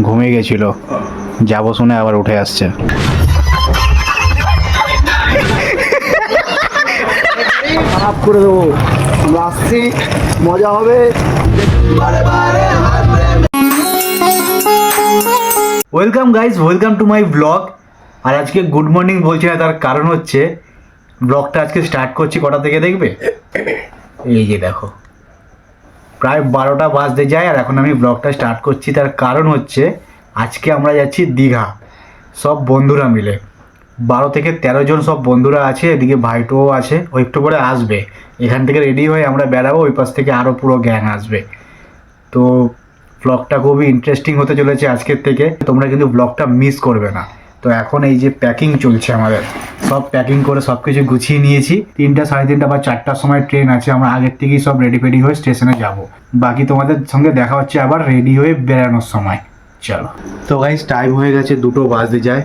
ঘুমিয়ে গেছিল, যাবো শুনে আবার উঠে আসছে। খারাপ করে দেবো, আমরা আসছি, মজা হবে। Welcome guys, welcome to my blog. আর আজকে গুড মর্নিং বলছি না, তার কারণ হচ্ছে ব্লগটা আজকে স্টার্ট করছি কটা থেকে দেখবে। এই যে দেখো, প্রায় 12টা বাজতে যায় আর এখন আমি ব্লগটা স্টার্ট করছি। তার কারণ হচ্ছে আজকে আমরা যাচ্ছি দীঘা, সব বন্ধুরা মিলে। 12 থেকে 13 জন সব বন্ধুরা আছে, এদিকে ভাইটোও আছে, ও একটু পরে আসবে। এখান থেকে রেডি হয়ে আমরা বেরাবো, ওই পাশ থেকে আরও পুরো গ্যাং আসবে। তো ব্লগটা খুবই ইন্টারেস্টিং হতে চলেছে আজকের থেকে, তোমরা কিন্তু ব্লগটা মিস করবে না। তো এখন এই যে প্যাকিং চলছে আমাদের, সব প্যাকিং করে সব কিছু গুছিয়ে নিয়েছি। 3টা, 3:30 বা 4টার সময় ট্রেন আছে, আমরা আগের থেকেই সব রেডি ফেডি হয়ে স্টেশনে যাব। বাকি তোমাদের সঙ্গে দেখা হচ্ছে আবার রেডি হয়ে বেরানোর সময়। চলো। তো গাইস, টাইম হয়ে গেছে, 2টো বাজতে যায়।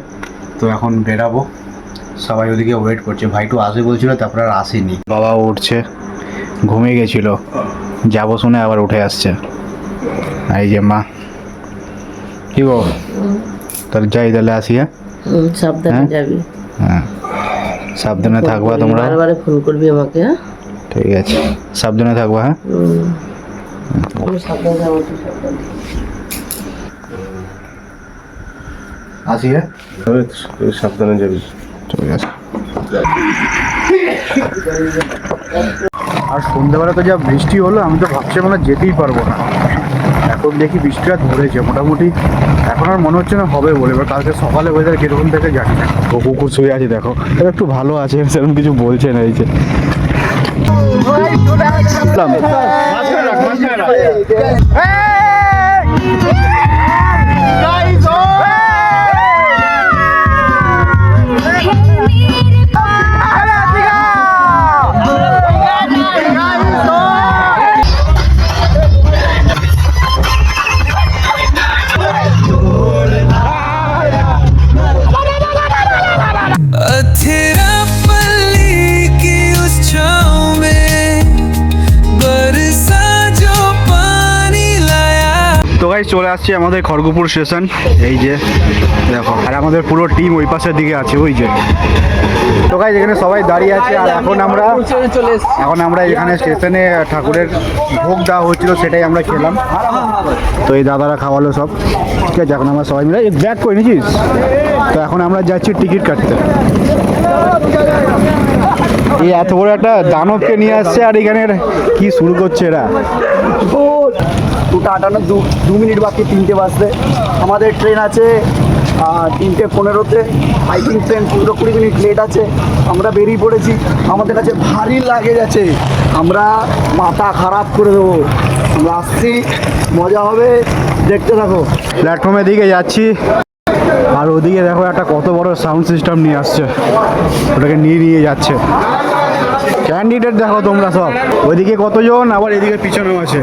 তো এখন বেরাবো, সবাই ওদিকে ওয়েট করছে। ভাইটু আসবে বলছিল, তারপর আর আসেনি। বাবাও উঠছে, ঘুমিয়ে গেছিল, যাবো শুনে আবার উঠে আসছে। এই যে মা, কি গো, তাহলে যাই, তাহলে আসি। সাবধানে যাবি। হ্যাঁ, সাবধানে থাকবা তোমরা, বারবার ফোন করবি আমাকে। হ্যাঁ, ঠিক আছে, সাবধানে থাকবা। হ্যাঁ, আমি সাবধানে যাবো, তুই সাবধানে। আসি। হ্যাঁ, সাবধানে যাবি। ঠিক আছে। আর সন্ধ্যাবেলা তো যা বৃষ্টি হলো, আমি তো ভাবছি আমরা যেতেই পারবো না। এখন দেখি বৃষ্টিটা ধরেছে মোটামুটি, এখন আর মনে হচ্ছে না হবে বলে। এবার কালকে সকালে ওয়েদার কিরকম থেকে জানি না। ও কুকুর শুয়ে আছে দেখো, এবার একটু ভালো আছে, সেরকম কিছু বলছে না। এই যে চলে আসছি আমাদের খড়গপুর স্টেশন। এই যে দেখো, আর আমাদের পুরো টিম ওই পাশের দিকে আছে, ওই যে। তো গাইস, এখানে সবাই দাঁড়িয়ে আছে। আর এখন আমরা এখানে স্টেশনে ঠাকুরের ভোগ দেওয়া হচ্ছিল, সেটাই আমরা খেলাম। তো এই দাদারা খাওয়ালো সব, ঠিক আছে। এখন আমরা সবাই মিলে ব্যাগ করে নিয়েছিস। তো এখন আমরা যাচ্ছি টিকিট কাটতে। এই এত বড় একটা দানবকে নিয়ে আসছে, আর এখানে কি শুরু করছে এরা। 2 মিনিট বাকি 3টে বাজতে। আমাদের ট্রেন আছে 3:15-তে। I think train 20 minute late আছে। আমরা বেরিয়ে পড়েছি, আমাদের কাছে ভারী লাগেজ আছে, আমরা মাথা খারাপ করে দেবো। আমরা আসছি, মজা হবে, দেখতে থাকো। প্ল্যাটফর্মের দিকে যাচ্ছি, আর ওদিকে দেখো একটা কত বড় সাউন্ড সিস্টেম নিয়ে আসছে, ওটাকে নিয়ে যাচ্ছে। ক্যান্ডিডেট দেখো তোমরা সব, ওইদিকে কতজন, আবার এদিকে পিছনেও আছে।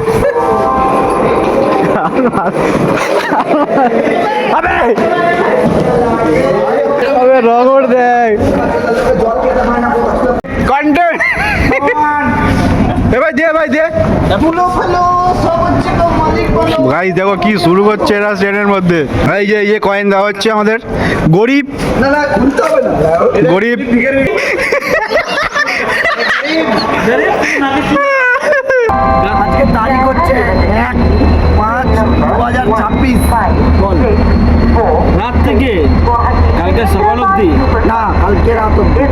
রগড় দেখ কন্টেন্ট। ভাই দে, ভাই দে। গাইস দেখো কি শুরু করছে এরা ট্রেনের মধ্যে। এই যে কয়েন দেওয়া হচ্ছে আমাদের গরিব গরিব। আজকে তারিখ হচ্ছে 1/5/2026। রাত থেকে কালকে সকাল অবধি না, কালকে রাত অবধি।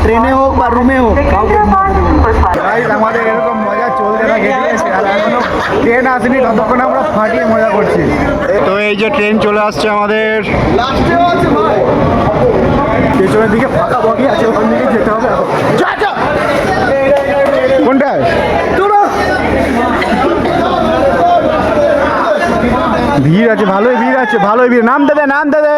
ট্রেনে হোক বা রুমে হোক, আমাদের এরকম মজা চলতে থাকে, ঠিক আছে। আর এখনো ট্রেন আসেনি, ততক্ষণ আমরা ফাটিয়ে মজা করছি। তো এই যে ট্রেন চলে আসছে আমাদের, পেছনের দিকে ফাঁকা বগি আছে, ওখান দিকে যেতে হবে। কোনটায় ভিড় আছে, ভালোই ভিড় আছে, ভালোই ভিড়। নামতে দে, নামতে দে।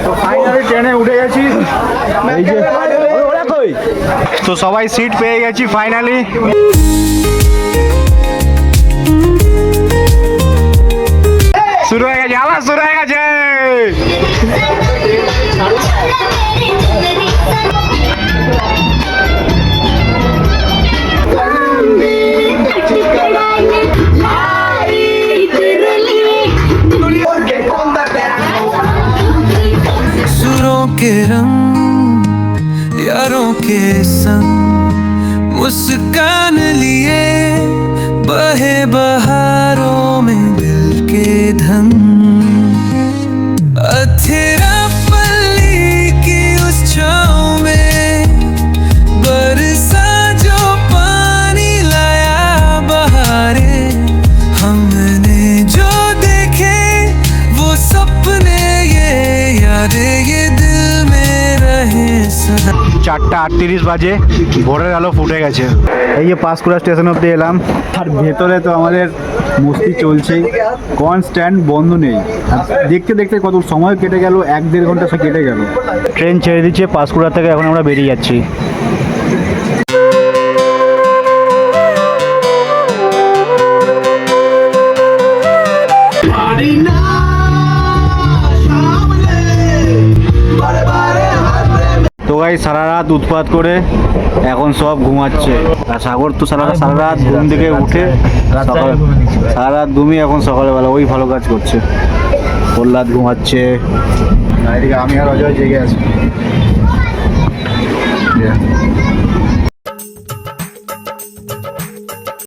তো ফাইনালি ট্রেনে উঠে গেছি। এই যে তো সবাই সিট পেয়ে গেছি ফাইনালি। শুরু হয়ে গেছে, আবার শুরু হয়ে গেছে। यारों के संग मुस्कान लिए बहे बहारों में दिल के धन अथेरा पल्ली की उस छाँव में बरसा जो पानी लाया बहारे हमने जो देखे वो सपने ये यादें ये दिल में रहे सदा 4:38 বাজে, ভোরের আলো ফুটে গেছে। এই যে পাঁশকুড়া স্টেশন অব্দি এলাম, আর ভেতরে তো আমাদের মস্তি চলছেই, কনস্ট্যান্ট বন্ধ নেই। আর দেখতে দেখতে কত সময় কেটে গেল, 1-1.5 ঘন্টা সে কেটে গেল। ট্রেন ছেড়ে দিচ্ছে পাঁশকুড়া থেকে, এখন আমরা বেরিয়ে যাচ্ছি। তো ভাই সারা রাত উৎপাত করে এখন সব ঘুমাচ্ছে, আর সাগর তো সারা রাত ঘুম থেকে উঠে সারা রাত ঘুমিয়ে এখন সকালবেলা ওই ভালো কাজ করছে, প্রহ্লাদ ঘুমাচ্ছে, এদিকে আমি আর অজয় জেগে আছি।